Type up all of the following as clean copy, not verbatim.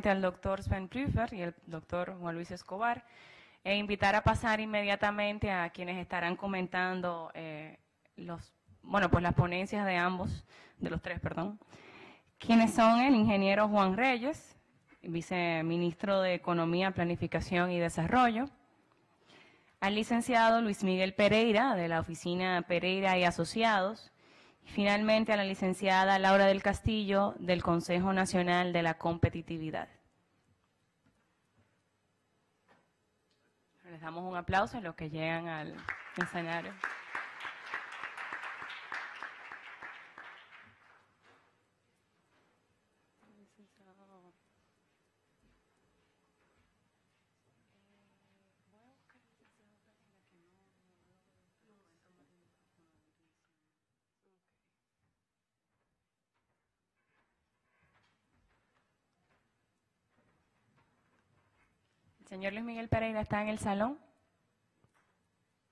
al doctor Sven Prüfer y el doctor Juan Luis Escobar, e invitar a pasar inmediatamente a quienes estarán comentando pues las ponencias de ambos, de los tres, perdón, quienes son el ingeniero Juan Reyes, viceministro de Economía, Planificación y Desarrollo, al licenciado Luis Miguel Pereira, de la oficina Pereira y Asociados, y finalmente a la licenciada Laura del Castillo, del Consejo Nacional de la Competitividad. Les damos un aplauso a los que llegan al escenario. ¿El señor Luis Miguel Pereira está en el salón?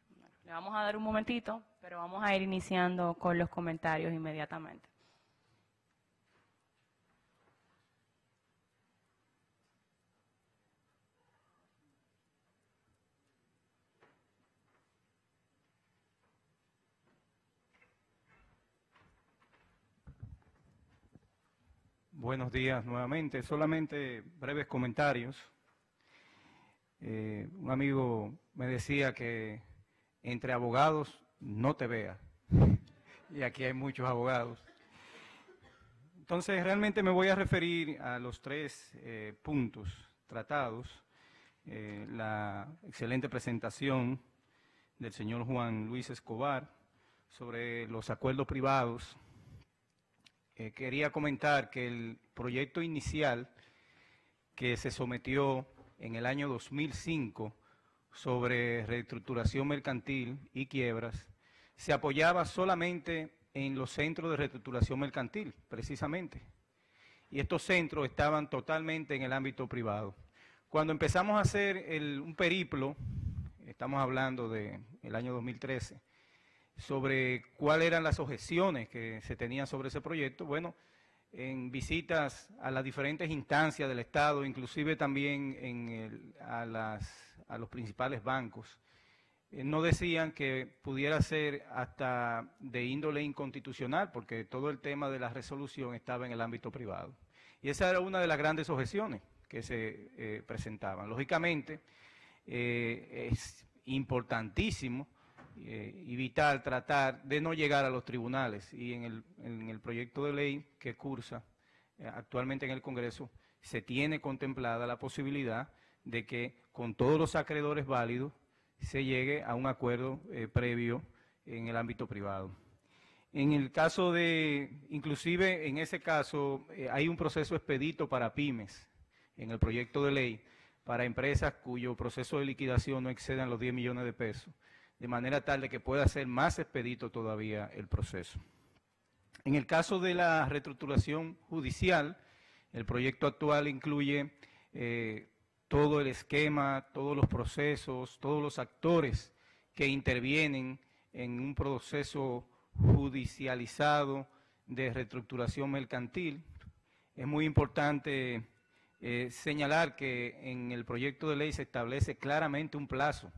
Bueno, le vamos a dar un momentito, pero vamos a ir iniciando con los comentarios inmediatamente. Buenos días nuevamente, solamente breves comentarios. Un amigo me decía que entre abogados no te vea, y aquí hay muchos abogados. Entonces realmente me voy a referir a los tres puntos tratados, la excelente presentación del señor Juan Luis Escobar sobre los acuerdos privados. Quería comentar que el proyecto inicial que se sometió en el año 2005 sobre reestructuración mercantil y quiebras se apoyaba solamente en los centros de reestructuración mercantil, precisamente. Y estos centros estaban totalmente en el ámbito privado. Cuando empezamos a hacer un periplo, estamos hablando del año 2013, sobre cuáles eran las objeciones que se tenían sobre ese proyecto, bueno, en visitas a las diferentes instancias del Estado, inclusive también a los principales bancos, no decían que pudiera ser hasta de índole inconstitucional, porque todo el tema de la resolución estaba en el ámbito privado. Y esa era una de las grandes objeciones que se presentaban. Lógicamente, es importantísimo y vital tratar de no llegar a los tribunales, y en el proyecto de ley que cursa actualmente en el Congreso se tiene contemplada la posibilidad de que con todos los acreedores válidos se llegue a un acuerdo previo en el ámbito privado. En el caso inclusive en ese caso hay un proceso expedito para pymes en el proyecto de ley para empresas cuyo proceso de liquidación no excedan los 10 millones de pesos, de manera tal de que pueda ser más expedito todavía el proceso. En el caso de la reestructuración judicial, el proyecto actual incluye todo el esquema, todos los procesos, todos los actores que intervienen en un proceso judicializado de reestructuración mercantil. Es muy importante señalar que en el proyecto de ley se establece claramente un plazo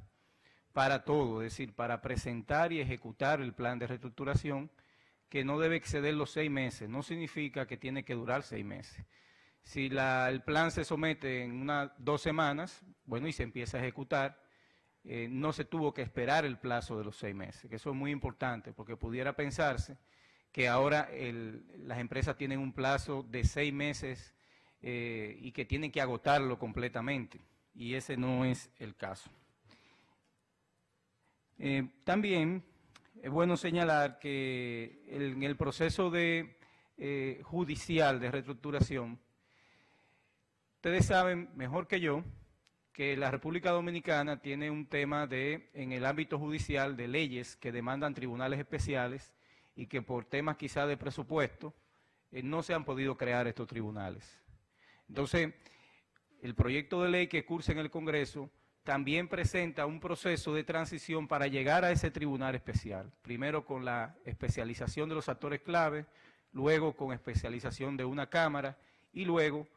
para todo, es decir, para presentar y ejecutar el plan de reestructuración, que no debe exceder los 6 meses. No significa que tiene que durar 6 meses. Si el plan se somete en 2 semanas, bueno, y se empieza a ejecutar, no se tuvo que esperar el plazo de los 6 meses, que eso es muy importante, porque pudiera pensarse que ahora las empresas tienen un plazo de 6 meses y que tienen que agotarlo completamente, y ese no es el caso. También es bueno señalar que en el proceso judicial de reestructuración, ustedes saben mejor que yo que la República Dominicana tiene un tema en el ámbito judicial de leyes que demandan tribunales especiales y que por temas quizá de presupuesto no se han podido crear estos tribunales. Entonces, el proyecto de ley que cursa en el Congreso también presenta un proceso de transición para llegar a ese tribunal especial. Primero con la especialización de los actores clave, luego con especialización de una cámara y luego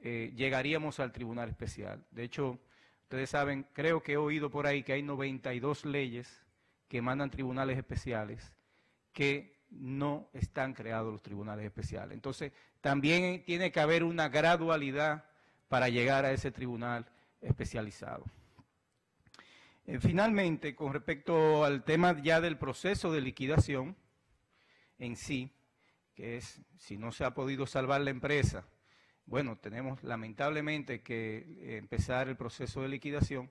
llegaríamos al Tribunal Especial. De hecho, ustedes saben, creo que he oído por ahí que hay 92 leyes que mandan tribunales especiales que no están creados los tribunales especiales. Entonces, también tiene que haber una gradualidad para llegar a ese tribunal especializado. Finalmente, con respecto al tema ya del proceso de liquidación en sí, que es si no se ha podido salvar la empresa, bueno, tenemos lamentablemente que empezar el proceso de liquidación.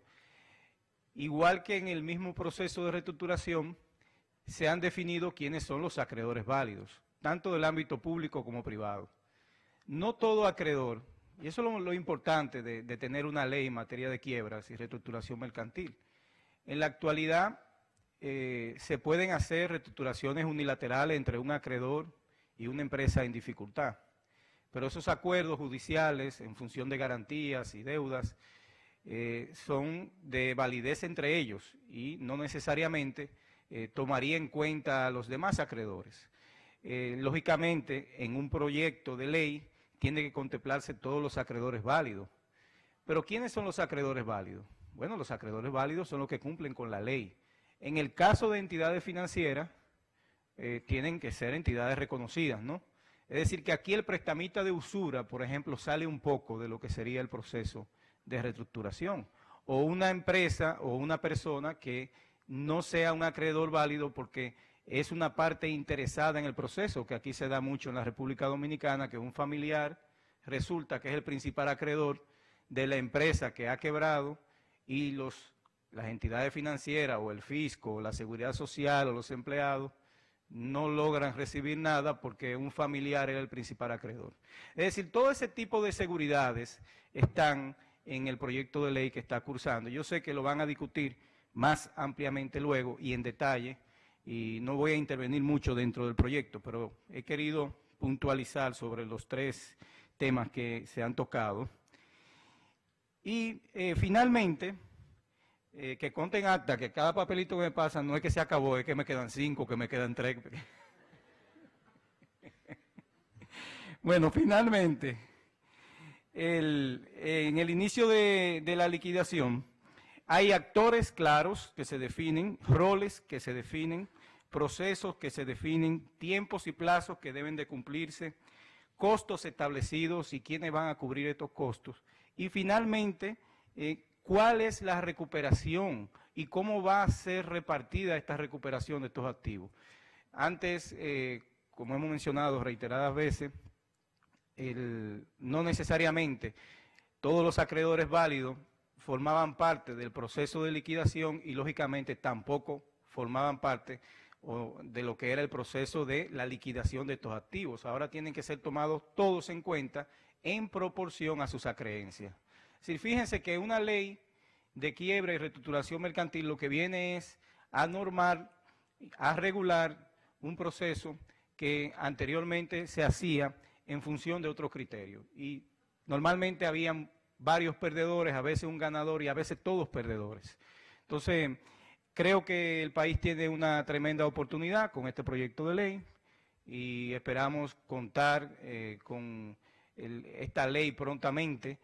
Igual que en el mismo proceso de reestructuración, se han definido quiénes son los acreedores válidos, tanto del ámbito público como privado. No todo acreedor, y eso es lo importante de tener una ley en materia de quiebras y reestructuración mercantil. En la actualidad se pueden hacer reestructuraciones unilaterales entre un acreedor y una empresa en dificultad, pero esos acuerdos judiciales en función de garantías y deudas son de validez entre ellos y no necesariamente tomaría en cuenta a los demás acreedores. Lógicamente, en un proyecto de ley tiene que contemplarse todos los acreedores válidos. Pero ¿quiénes son los acreedores válidos? Bueno, los acreedores válidos son los que cumplen con la ley. En el caso de entidades financieras, tienen que ser entidades reconocidas, ¿no? Es decir, que aquí el prestamista de usura, por ejemplo, sale un poco de lo que sería el proceso de reestructuración. O una empresa o una persona que no sea un acreedor válido porque es una parte interesada en el proceso, que aquí se da mucho en la República Dominicana, que un familiar resulta que es el principal acreedor de la empresa que ha quebrado y las entidades financieras o el fisco o la seguridad social o los empleados no logran recibir nada porque un familiar era el principal acreedor. Es decir, todo ese tipo de seguridades están en el proyecto de ley que está cursando. Yo sé que lo van a discutir más ampliamente luego y en detalle, y no voy a intervenir mucho dentro del proyecto, pero he querido puntualizar sobre los 3 temas que se han tocado. Y finalmente, que conste en acta que cada papelito que me pasa no es que se acabó, es que me quedan 5, que me quedan 3. Bueno, finalmente, en el inicio de la liquidación, hay actores claros que se definen, roles que se definen, procesos que se definen, tiempos y plazos que deben de cumplirse, costos establecidos y quiénes van a cubrir estos costos. Y finalmente, cuál es la recuperación y cómo va a ser repartida esta recuperación de estos activos. Antes, como hemos mencionado reiteradas veces, no necesariamente todos los acreedores válidos formaban parte del proceso de liquidación y lógicamente tampoco formaban parte de lo que era el proceso de la liquidación de estos activos. Ahora tienen que ser tomados todos en cuenta en proporción a sus acreencias. Es decir, fíjense que una ley de quiebra y reestructuración mercantil lo que viene es a normar, a regular un proceso que anteriormente se hacía en función de otros criterios. Y normalmente habían varios perdedores, a veces un ganador y a veces todos perdedores. Entonces, creo que el país tiene una tremenda oportunidad con este proyecto de ley y esperamos contar con esta ley prontamente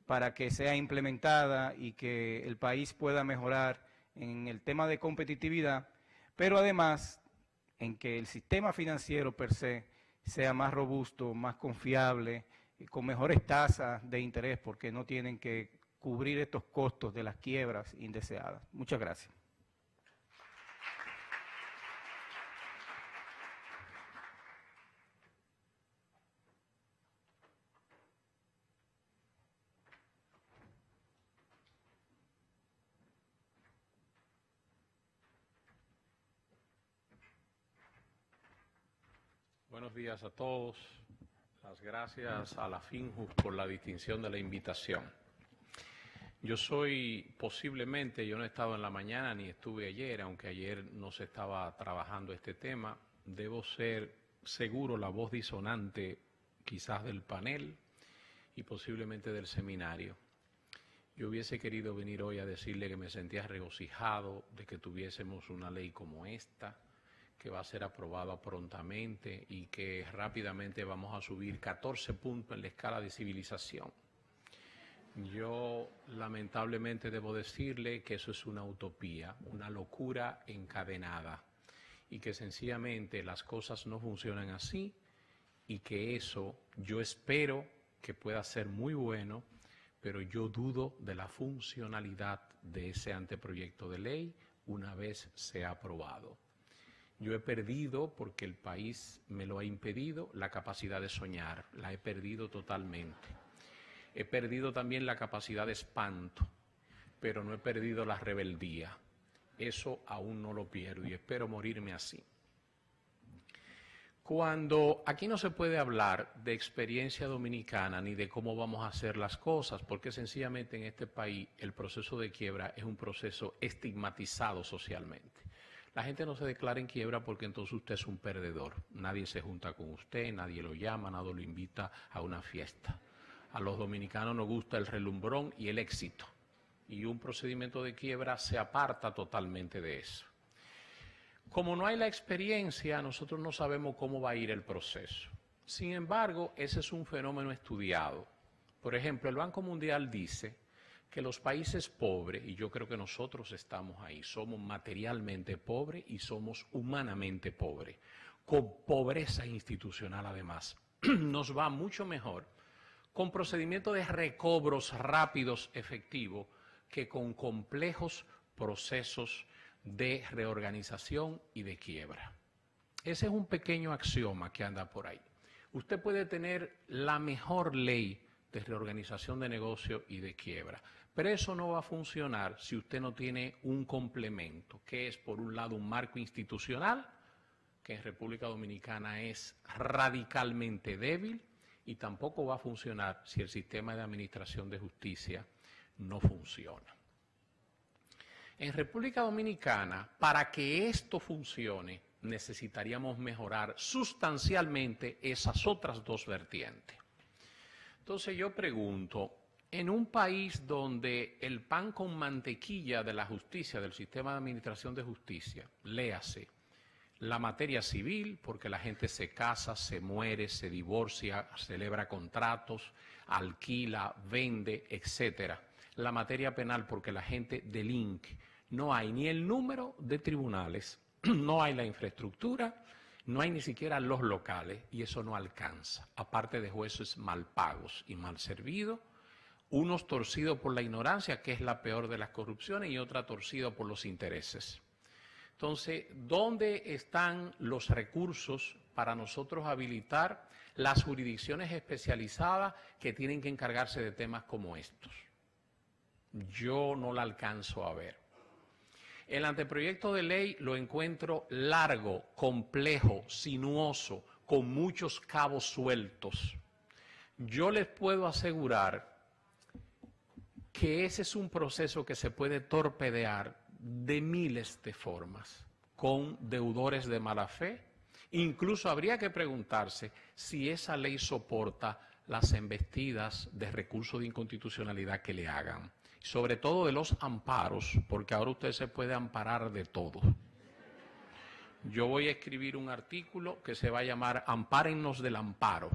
para que sea implementada y que el país pueda mejorar en el tema de competitividad, pero además en que el sistema financiero per se sea más robusto, más confiable, con mejores tasas de interés, porque no tienen que cubrir estos costos de las quiebras indeseadas. Muchas gracias. Buenos días a todos. Las gracias a la FINJUS por la distinción de la invitación. Yo no he estado en la mañana ni estuve ayer, aunque ayer no se estaba trabajando este tema. Debo ser seguro la voz disonante quizás del panel y posiblemente del seminario. Yo hubiese querido venir hoy a decirle que me sentía regocijado de que tuviésemos una ley como esta, que va a ser aprobada prontamente y que rápidamente vamos a subir 14 puntos en la escala de civilización. Yo lamentablemente debo decirle que eso es una utopía, una locura encadenada, y que sencillamente las cosas no funcionan así, y que eso yo espero que pueda ser muy bueno, pero yo dudo de la funcionalidad de ese anteproyecto de ley una vez sea aprobado. Yo he perdido, porque el país me lo ha impedido, la capacidad de soñar, la he perdido totalmente. He perdido también la capacidad de espanto, pero no he perdido la rebeldía. Eso aún no lo pierdo y espero morirme así. Cuando aquí no se puede hablar de experiencia dominicana ni de cómo vamos a hacer las cosas, porque sencillamente en este país el proceso de quiebra es un proceso estigmatizado socialmente. La gente no se declara en quiebra porque entonces usted es un perdedor. Nadie se junta con usted, nadie lo llama, nadie lo invita a una fiesta. A los dominicanos nos gusta el relumbrón y el éxito. Y un procedimiento de quiebra se aparta totalmente de eso. Como no hay la experiencia, nosotros no sabemos cómo va a ir el proceso. Sin embargo, ese es un fenómeno estudiado. Por ejemplo, el Banco Mundial dice que los países pobres, y yo creo que nosotros estamos ahí, somos materialmente pobres y somos humanamente pobres, con pobreza institucional además, nos va mucho mejor con procedimientos de recobros rápidos, efectivos, que con complejos procesos de reorganización y de quiebra. Ese es un pequeño axioma que anda por ahí. Usted puede tener la mejor ley de reorganización de negocio y de quiebra, pero eso no va a funcionar si usted no tiene un complemento, que es, por un lado, un marco institucional, que en República Dominicana es radicalmente débil, y tampoco va a funcionar si el sistema de administración de justicia no funciona. En República Dominicana, para que esto funcione, necesitaríamos mejorar sustancialmente esas otras dos vertientes. Entonces yo pregunto, en un país donde el pan con mantequilla de la justicia, del sistema de administración de justicia, léase, la materia civil, porque la gente se casa, se muere, se divorcia, celebra contratos, alquila, vende, etcétera. La materia penal, porque la gente delinque. No hay ni el número de tribunales, no hay la infraestructura, no hay ni siquiera los locales, y eso no alcanza. Aparte de jueces mal pagos y mal servidos, unos torcidos por la ignorancia, que es la peor de las corrupciones, y otra torcida por los intereses. Entonces, ¿dónde están los recursos para nosotros habilitar las jurisdicciones especializadas que tienen que encargarse de temas como estos? Yo no la alcanzo a ver. El anteproyecto de ley lo encuentro largo, complejo, sinuoso, con muchos cabos sueltos. Yo les puedo asegurar que ese es un proceso que se puede torpedear de miles de formas, con deudores de mala fe. Incluso habría que preguntarse si esa ley soporta las embestidas de recursos de inconstitucionalidad que le hagan, sobre todo de los amparos, porque ahora usted se puede amparar de todo. Yo voy a escribir un artículo que se va a llamar Ampárennos del amparo,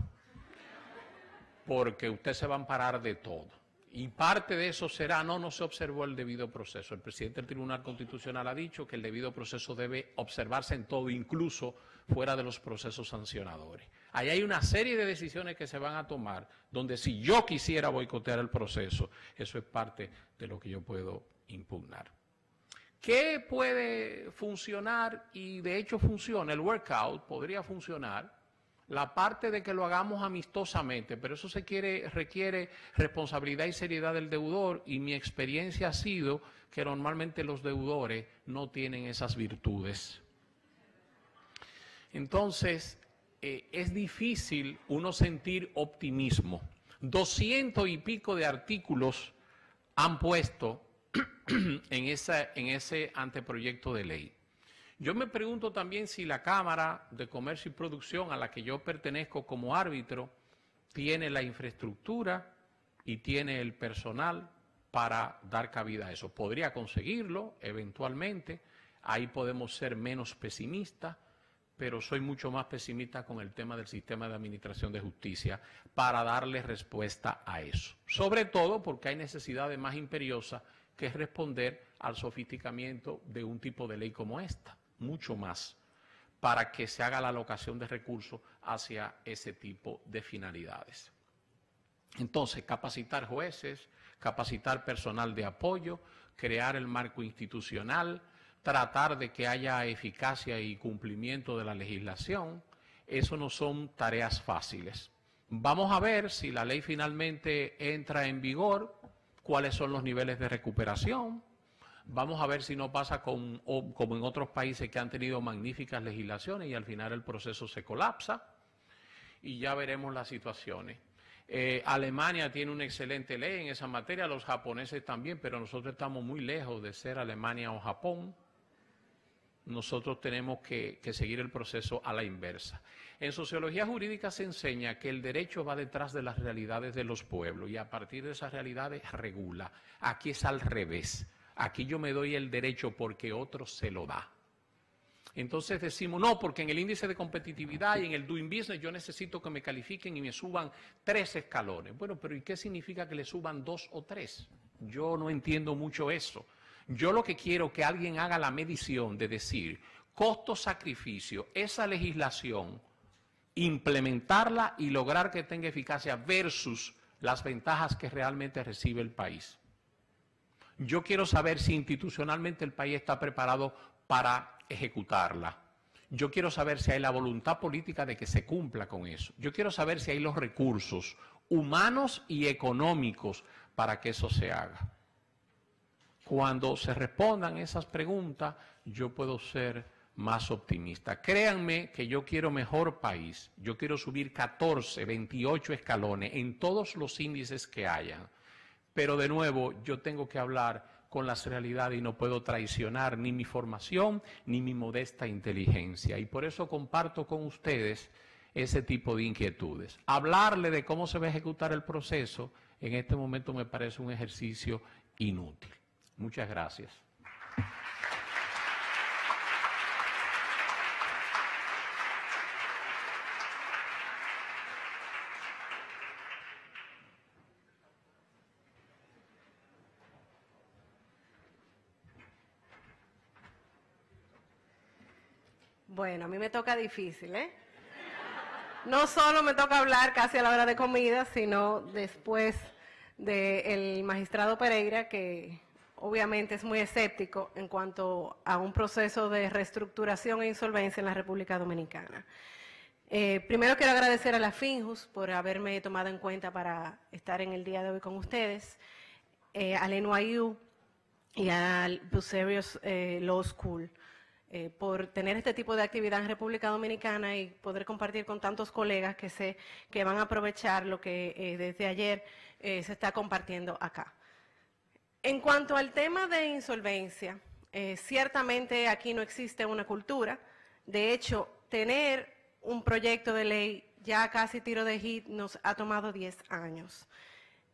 porque usted se va a amparar de todo. Y parte de eso será, no se observó el debido proceso. El presidente del Tribunal Constitucional ha dicho que el debido proceso debe observarse en todo, incluso fuera de los procesos sancionadores. Ahí hay una serie de decisiones que se van a tomar, donde si yo quisiera boicotear el proceso, eso es parte de lo que yo puedo impugnar. ¿Qué puede funcionar? Y de hecho funciona, el workout podría funcionar. La parte de que lo hagamos amistosamente, pero eso requiere responsabilidad y seriedad del deudor, y mi experiencia ha sido que normalmente los deudores no tienen esas virtudes. Entonces, es difícil uno sentir optimismo. 200 y pico de artículos han puesto en ese anteproyecto de ley. Yo me pregunto también si la Cámara de Comercio y Producción, a la que yo pertenezco como árbitro, tiene la infraestructura y tiene el personal para dar cabida a eso. Podría conseguirlo eventualmente, ahí podemos ser menos pesimistas, pero soy mucho más pesimista con el tema del sistema de administración de justicia para darle respuesta a eso. Sobre todo porque hay necesidades más imperiosas que es responder al sofisticamiento de un tipo de ley como esta, mucho más, para que se haga la alocación de recursos hacia ese tipo de finalidades. Entonces, capacitar jueces, capacitar personal de apoyo, crear el marco institucional, tratar de que haya eficacia y cumplimiento de la legislación, eso no son tareas fáciles. Vamos a ver si la ley finalmente entra en vigor, cuáles son los niveles de recuperación. Vamos a ver si no pasa como en otros países que han tenido magníficas legislaciones y al final el proceso se colapsa y ya veremos las situaciones. Alemania tiene una excelente ley en esa materia, los japoneses también, pero nosotros estamos muy lejos de ser Alemania o Japón. Nosotros tenemos que seguir el proceso a la inversa. En sociología jurídica se enseña que el derecho va detrás de las realidades de los pueblos y a partir de esas realidades regula. Aquí es al revés. Aquí yo me doy el derecho porque otro se lo da. Entonces decimos, no, porque en el índice de competitividad y en el doing business yo necesito que me califiquen y me suban 3 escalones. Bueno, pero ¿y qué significa que le suban 2 o 3? Yo no entiendo mucho eso. Yo lo que quiero es que alguien haga la medición de decir, costo-sacrificio, esa legislación, implementarla y lograr que tenga eficacia versus las ventajas que realmente recibe el país. Yo quiero saber si institucionalmente el país está preparado para ejecutarla. Yo quiero saber si hay la voluntad política de que se cumpla con eso. Yo quiero saber si hay los recursos humanos y económicos para que eso se haga. Cuando se respondan esas preguntas, yo puedo ser más optimista. Créanme que yo quiero mejor país. Yo quiero subir 14, 28 escalones en todos los índices que hayan. Pero de nuevo, yo tengo que hablar con las realidades y no puedo traicionar ni mi formación ni mi modesta inteligencia. Y por eso comparto con ustedes ese tipo de inquietudes. Hablarle de cómo se va a ejecutar el proceso en este momento me parece un ejercicio inútil. Muchas gracias. Bueno, a mí me toca difícil, ¿eh? No solo me toca hablar casi a la hora de comida, sino después del magistrado Pereira, que obviamente es muy escéptico en cuanto a un proceso de reestructuración e insolvencia en la República Dominicana. Primero quiero agradecer a la FINJUS por haberme tomado en cuenta para estar en el día de hoy con ustedes, al NYU y al Bucerius Law School, por tener este tipo de actividad en República Dominicana y poder compartir con tantos colegas que sé que van a aprovechar lo que desde ayer se está compartiendo acá. En cuanto al tema de insolvencia, ciertamente aquí no existe una cultura. De hecho, tener un proyecto de ley ya casi tiro de hit nos ha tomado 10 años.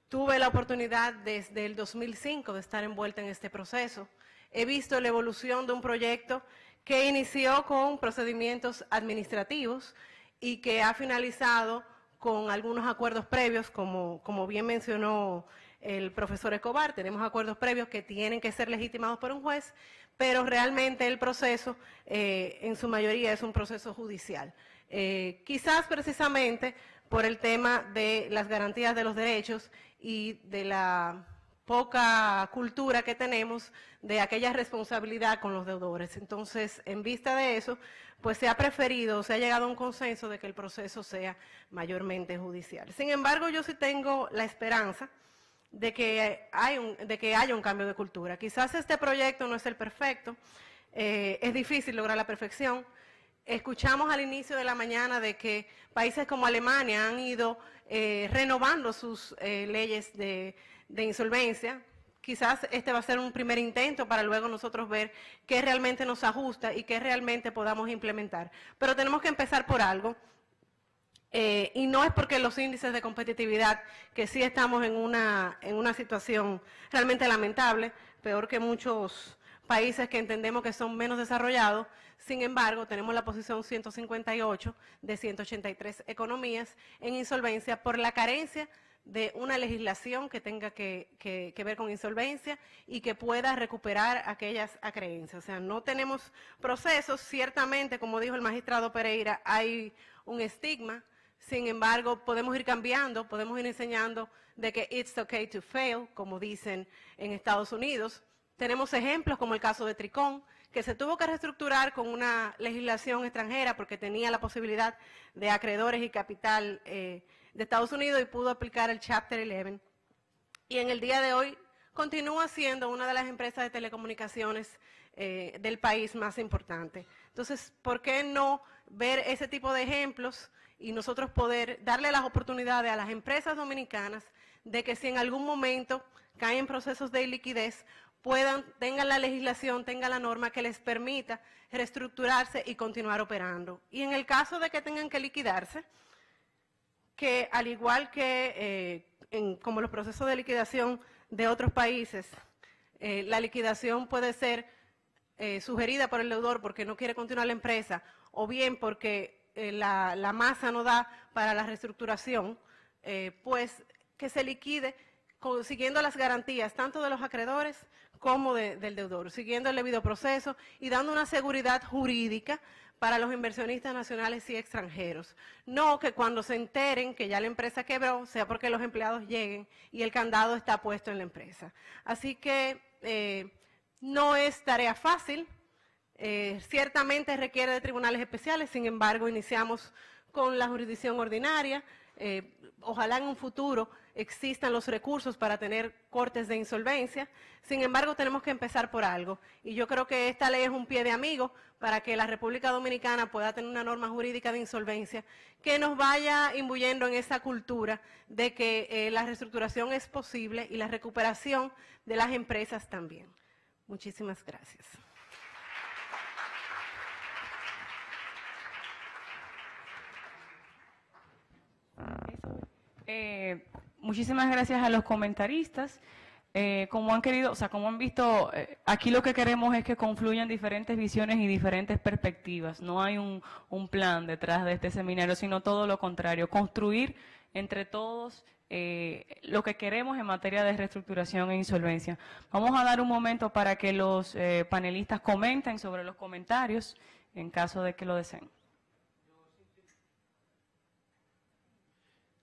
Tuve la oportunidad desde el 2005 de estar envuelta en este proceso. He visto la evolución de un proyecto que inició con procedimientos administrativos y que ha finalizado con algunos acuerdos previos, como bien mencionó el profesor Escobar. Tenemos acuerdos previos que tienen que ser legitimados por un juez, pero realmente el proceso en su mayoría es un proceso judicial. Quizás precisamente por el tema de las garantías de los derechos y de la poca cultura que tenemos de aquella responsabilidad con los deudores. Entonces, en vista de eso, pues se ha preferido, se ha llegado a un consenso de que el proceso sea mayormente judicial. Sin embargo, yo sí tengo la esperanza de que haya un cambio de cultura. Quizás este proyecto no es el perfecto, es difícil lograr la perfección. Escuchamos al inicio de la mañana de que países como Alemania han ido renovando sus leyes de insolvencia. Quizás este va a ser un primer intento para luego nosotros ver qué realmente nos ajusta y qué realmente podamos implementar. Pero tenemos que empezar por algo. Y no es porque los índices de competitividad, que sí estamos en una situación realmente lamentable, peor que muchos países que entendemos que son menos desarrollados. Sin embargo, tenemos la posición 158 de 183 economías en insolvencia por la carencia de una legislación que tenga que ver con insolvencia y que pueda recuperar aquellas acreencias. O sea, no tenemos procesos. Ciertamente, como dijo el magistrado Pereira, hay un estigma. Sin embargo, podemos ir cambiando, podemos ir enseñando de que it's okay to fail, como dicen en Estados Unidos. Tenemos ejemplos como el caso de Tricón, que se tuvo que reestructurar con una legislación extranjera porque tenía la posibilidad de acreedores y capital de Estados Unidos y pudo aplicar el Chapter 11. Y en el día de hoy continúa siendo una de las empresas de telecomunicaciones del país más importante. Entonces, ¿por qué no ver ese tipo de ejemplos y nosotros poder darle las oportunidades a las empresas dominicanas de que si en algún momento caen en procesos de liquidez, tengan la legislación, tengan la norma que les permita reestructurarse y continuar operando? Y en el caso de que tengan que liquidarse, que al igual que como los procesos de liquidación de otros países, la liquidación puede ser sugerida por el deudor porque no quiere continuar la empresa, o bien porque la masa no da para la reestructuración, pues que se liquide siguiendo las garantías tanto de los acreedores como del deudor, siguiendo el debido proceso y dando una seguridad jurídica para los inversionistas nacionales y extranjeros. No que cuando se enteren que ya la empresa quebró, sea porque los empleados lleguen y el candado está puesto en la empresa. Así que no es tarea fácil, ciertamente requiere de tribunales especiales, sin embargo iniciamos con la jurisdicción ordinaria. Ojalá en un futuro existan los recursos para tener cortes de insolvencia. Sin embargo, tenemos que empezar por algo. Y yo creo que esta ley es un pie de amigo para que la República Dominicana pueda tener una norma jurídica de insolvencia que nos vaya imbuyendo en esa cultura de que la reestructuración es posible y la recuperación de las empresas también. Muchísimas gracias. Muchísimas gracias a los comentaristas. Como han querido, o sea, como han visto, aquí lo que queremos es que confluyan diferentes visiones y diferentes perspectivas. No hay un plan detrás de este seminario, sino todo lo contrario, construir entre todos lo que queremos en materia de reestructuración e insolvencia. Vamos a dar un momento para que los panelistas comenten sobre los comentarios, en caso de que lo deseen.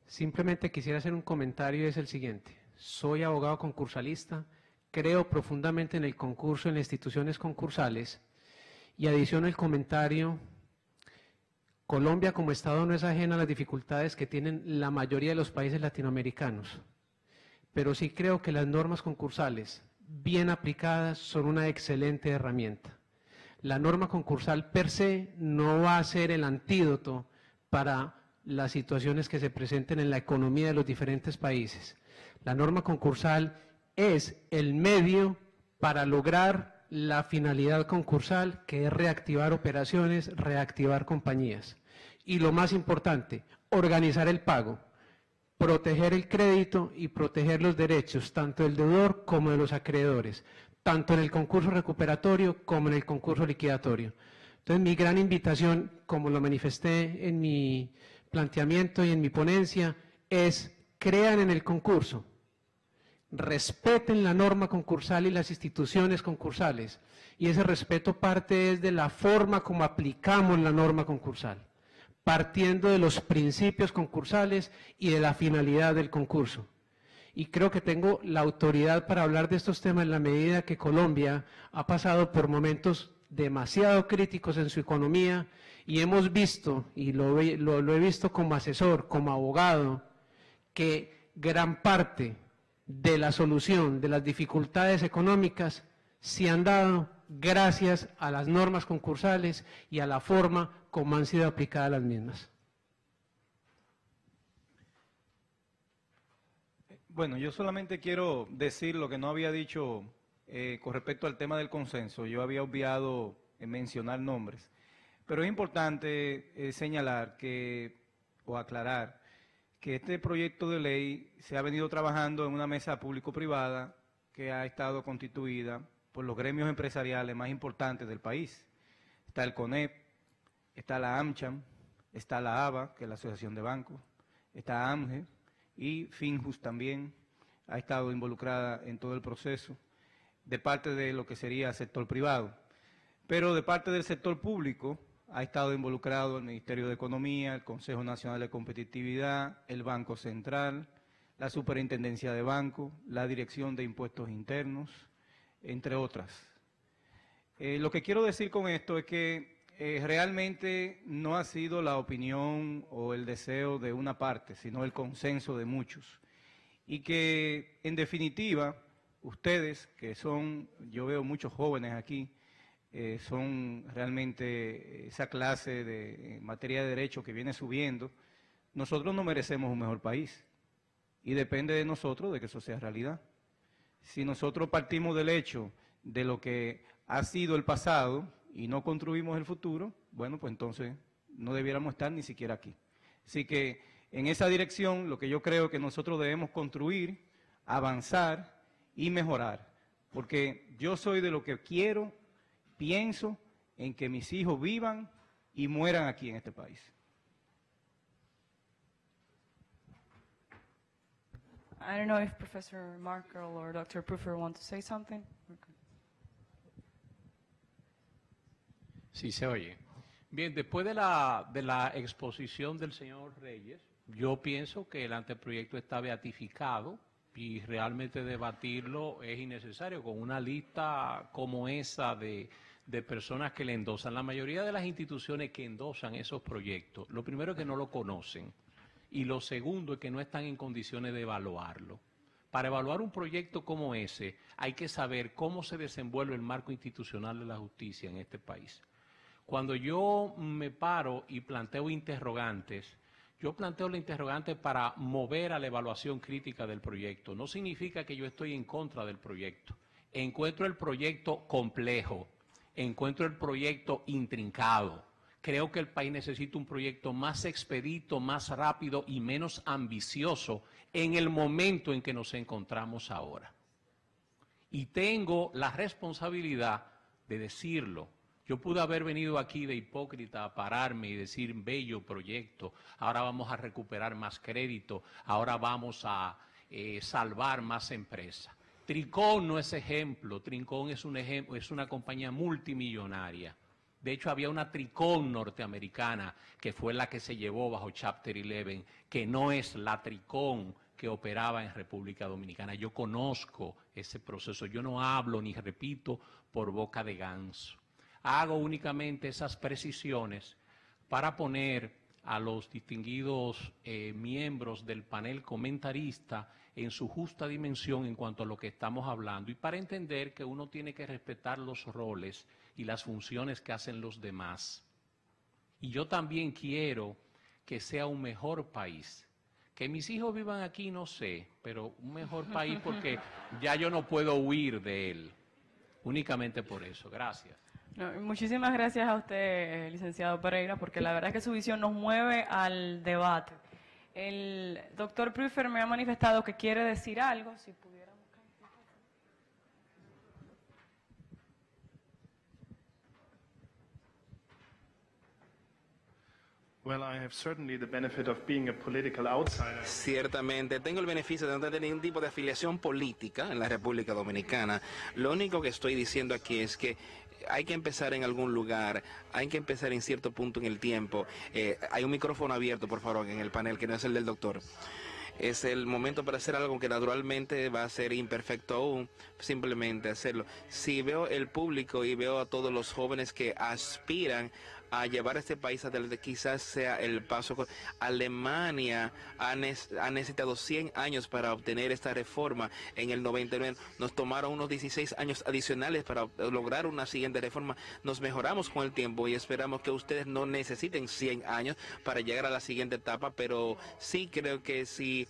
Simplemente quisiera hacer un comentario y es el siguiente. Soy abogado concursalista, creo profundamente en el concurso en las instituciones concursales y adiciono el comentario: Colombia como Estado no es ajena a las dificultades que tienen la mayoría de los países latinoamericanos, pero sí creo que las normas concursales, bien aplicadas, son una excelente herramienta. La norma concursal per se no va a ser el antídoto para las situaciones que se presenten en la economía de los diferentes países. La norma concursal es el medio para lograr la finalidad concursal, que es reactivar operaciones, reactivar compañías. Y lo más importante, organizar el pago, proteger el crédito y proteger los derechos, tanto del deudor como de los acreedores, tanto en el concurso recuperatorio como en el concurso liquidatorio. Entonces, mi gran invitación, como lo manifesté en mi planteamiento y en mi ponencia, es: crean en el concurso, respeten la norma concursal y las instituciones concursales, y ese respeto parte es de la forma como aplicamos la norma concursal, partiendo de los principios concursales y de la finalidad del concurso. Y creo que tengo la autoridad para hablar de estos temas en la medida que Colombia ha pasado por momentos demasiado críticos en su economía, y hemos visto, y lo he visto como asesor, como abogado, que gran parte de la solución de las dificultades económicas se han dado gracias a las normas concursales y a la forma como han sido aplicadas las mismas. Bueno, yo solamente quiero decir lo que no había dicho con respecto al tema del consenso. Yo había obviado mencionar nombres, pero es importante señalar o aclarar que este proyecto de ley se ha venido trabajando en una mesa público-privada que ha estado constituida por los gremios empresariales más importantes del país. Está el CONEP, está la AmCham, está la ABA, que es la Asociación de Bancos, está AMGE, y Finjus también ha estado involucrada en todo el proceso, de parte de lo que sería el sector privado. Pero de parte del sector público ha estado involucrado el Ministerio de Economía, el Consejo Nacional de Competitividad, el Banco Central, la Superintendencia de Bancos, la Dirección de Impuestos Internos, entre otras. Lo que quiero decir con esto es que realmente no ha sido la opinión o el deseo de una parte, sino el consenso de muchos. Y que, en definitiva, ustedes, que son, yo veo muchos jóvenes aquí, son realmente esa clase de en materia de derecho que viene subiendo, nosotros no merecemos un mejor país. Y depende de nosotros de que eso sea realidad. Si nosotros partimos del hecho de lo que ha sido el pasado y no construimos el futuro, bueno, pues entonces no debiéramos estar ni siquiera aquí. Así que en esa dirección lo que yo creo que nosotros debemos construir, avanzar y mejorar. Porque yo soy de lo que quiero, pienso en que mis hijos vivan y mueran aquí en este país. I don't know if Professor Markle or Dr. Prüfer want to say something. Sí, se oye. Bien, después de la exposición del señor Reyes, yo pienso que el anteproyecto está beatificado y realmente debatirlo es innecesario con una lista como esa de personas que le endosan. La mayoría de las instituciones que endosan esos proyectos, lo primero es que no lo conocen y lo segundo es que no están en condiciones de evaluarlo. Para evaluar un proyecto como ese hay que saber cómo se desenvuelve el marco institucional de la justicia en este país. Cuando yo me paro y planteo interrogantes, yo planteo la interrogante para mover a la evaluación crítica del proyecto. No significa que yo estoy en contra del proyecto. Encuentro el proyecto complejo, encuentro el proyecto intrincado. Creo que el país necesita un proyecto más expedito, más rápido y menos ambicioso en el momento en que nos encontramos ahora. Y tengo la responsabilidad de decirlo. Yo pude haber venido aquí de hipócrita a pararme y decir, bello proyecto, ahora vamos a recuperar más crédito, ahora vamos a salvar más empresas. Tricón no es ejemplo, Tricón es una compañía multimillonaria. De hecho, había una Tricón norteamericana que fue la que se llevó bajo Chapter 11, que no es la Tricón que operaba en República Dominicana. Yo conozco ese proceso, yo no hablo ni repito por boca de ganso. Hago únicamente esas precisiones para poner a los distinguidos miembros del panel comentarista en su justa dimensión en cuanto a lo que estamos hablando y para entender que uno tiene que respetar los roles y las funciones que hacen los demás. Y yo también quiero que sea un mejor país. Que mis hijos vivan aquí, no sé, pero un mejor país porque ya yo no puedo huir de él. Únicamente por eso. Gracias. No, muchísimas gracias a usted, licenciado Pereira, porque la verdad es que su visión nos mueve al debate. El doctor Prüfer me ha manifestado que quiere decir algo, si pudiéramos. Well, I have certainly the benefit of being a political outsider. Ciertamente, tengo el beneficio de no tener ningún tipo de afiliación política en la República Dominicana. Lo único que estoy diciendo aquí es que hay que empezar en algún lugar, hay que empezar en cierto punto en el tiempo. Hay un micrófono abierto, por favor, en el panel, que no es el del doctor. Es el momento para hacer algo que naturalmente va a ser imperfecto aún, simplemente hacerlo. Si veo el público y veo a todos los jóvenes que aspiran a llevar a este país adelante, quizás sea el paso. Alemania ha necesitado 100 años para obtener esta reforma. En el 99 nos tomaron unos 16 años adicionales para lograr una siguiente reforma. Nos mejoramos con el tiempo y esperamos que ustedes no necesiten 100 años para llegar a la siguiente etapa, pero sí creo que si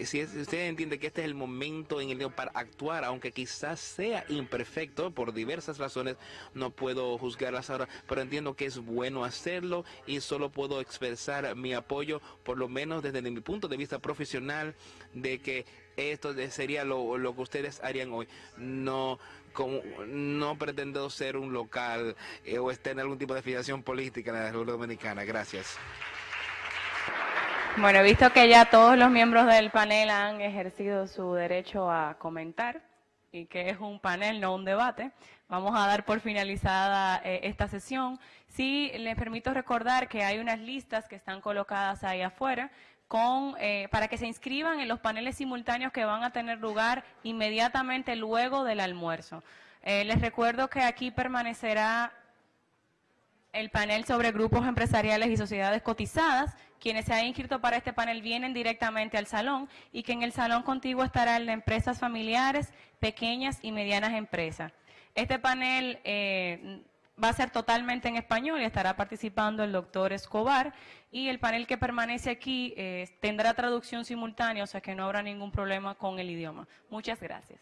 usted entiende que este es el momento en el día para actuar, aunque quizás sea imperfecto por diversas razones, no puedo juzgarlas ahora, pero entiendo que es bueno hacerlo y solo puedo expresar mi apoyo, por lo menos desde mi punto de vista profesional, de que esto sería lo que ustedes harían hoy. No pretendo ser un local o estar en algún tipo de afiliación política en la República Dominicana. Gracias. Bueno, he visto que ya todos los miembros del panel han ejercido su derecho a comentar y que es un panel, no un debate. Vamos a dar por finalizada esta sesión. Sí, les permito recordar que hay unas listas que están colocadas ahí afuera para que se inscriban en los paneles simultáneos que van a tener lugar inmediatamente luego del almuerzo. Les recuerdo que aquí permanecerá el panel sobre grupos empresariales y sociedades cotizadas. Quienes se han inscrito para este panel vienen directamente al salón y que en el salón contiguo estará el de empresas familiares, pequeñas y medianas empresas. Este panel va a ser totalmente en español y estará participando el doctor Escobar, y el panel que permanece aquí tendrá traducción simultánea, o sea que no habrá ningún problema con el idioma. Muchas gracias.